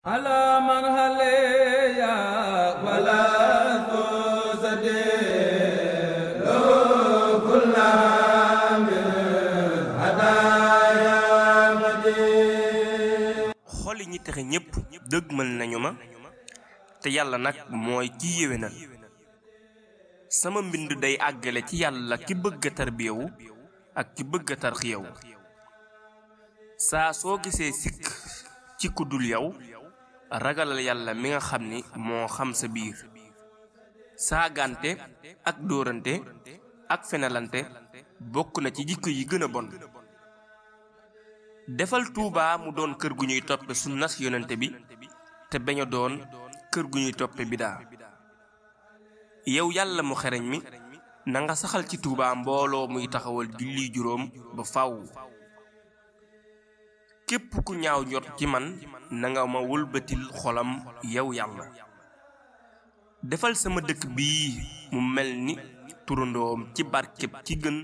على من هليا ولا تزدي له كل عام هدايا مدين xol yi ñi taxe ñépp dëgmal nañu ma te yàlla nag mooy ki yéwénal sama mbind day àggale ci yàlla ki bëgg a tarbiyewu ak ki bëgg a tarxiyewu saa soo gisee sikk ci ku dul yow ragalal yàlla mi nga xam ni moo xam sa biir saagante ak dóorante ak fenalante bokk na ci jikko yi gën a bon defal Tuubaa mu doon kër gu ñuy toppe sunnas yonente bi te bañ a doon kër gu ñuy toppe bidaa yow yàlla mu xereñ mi na nga saxal ci Tuubaa mbooloo muy taxawal julli juróom ba faw képp ku ñaaw njort ci man na nga ma wëlbatil xolam yow yàlla defal sama dëkk bii mu mel ni turandoom ci barkeb ci gën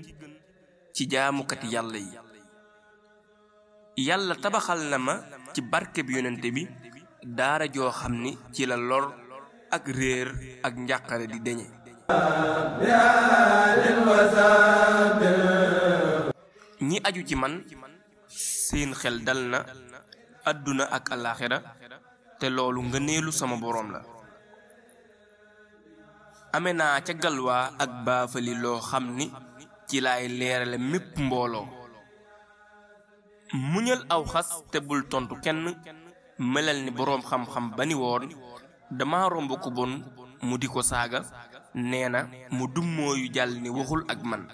ci jaamukati yàlla yi yàlla tabaxal na ma ci barkeb yonente bi daara joo xam ni ci la lor ak réer ak njàqare di deñe ñi aju ci man seen xel dal na àdduna ak alaaxira te loolu ngëneelu sama boroom la ame naa ca galwaa ak baafali loo xam ni ci laay leerale mépp mbooloo muñal aw xas te bul tontu kenn melal ni boroom xam-xam ba ni woon dama romb ku bon mu di ko saaga nee na mu dummóoyu jàll ni waxul ak man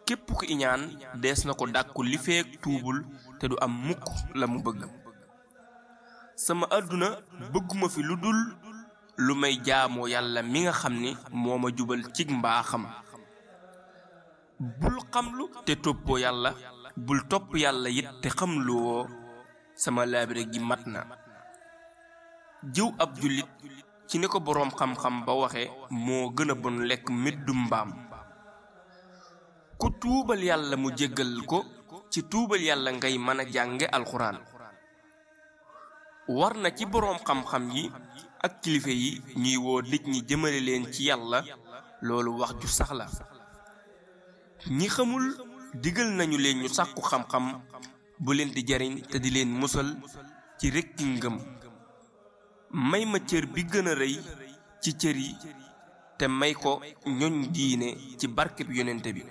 képp ku iñaan dees na ko dàkku li feek tuubul te du am mukk la mu bëgg sama àdduna bëgguma fi lu dul lu may jaamoo yàlla mi nga xam ni moo ma jubal cig mbaaxam bul xamlu te toppoo yàlla bul topp yàlla it te xamluwoo sama laabire gi mat na jëw ab jullit ci ni ko boroom xam-xam ba waxe moo gën a bon lekk meddum mbaam ku tuubal yàlla mu jéggal ko ci tuubal yàlla ngay mën a jànge alxuraan war na ci boroom xam-xam yi ak kilifa yi ñuy woo nit ñi jëmale leen ci yàlla loolu wax ju sax la ñi xamul digal nañu leen ñu sàkku xam-xam bu leen di jariñ te di leen musal ci rekki ngëm may ma cër bi gën a rëy ci cër yi te may ko ñoñ diine ci barkeb yonente bi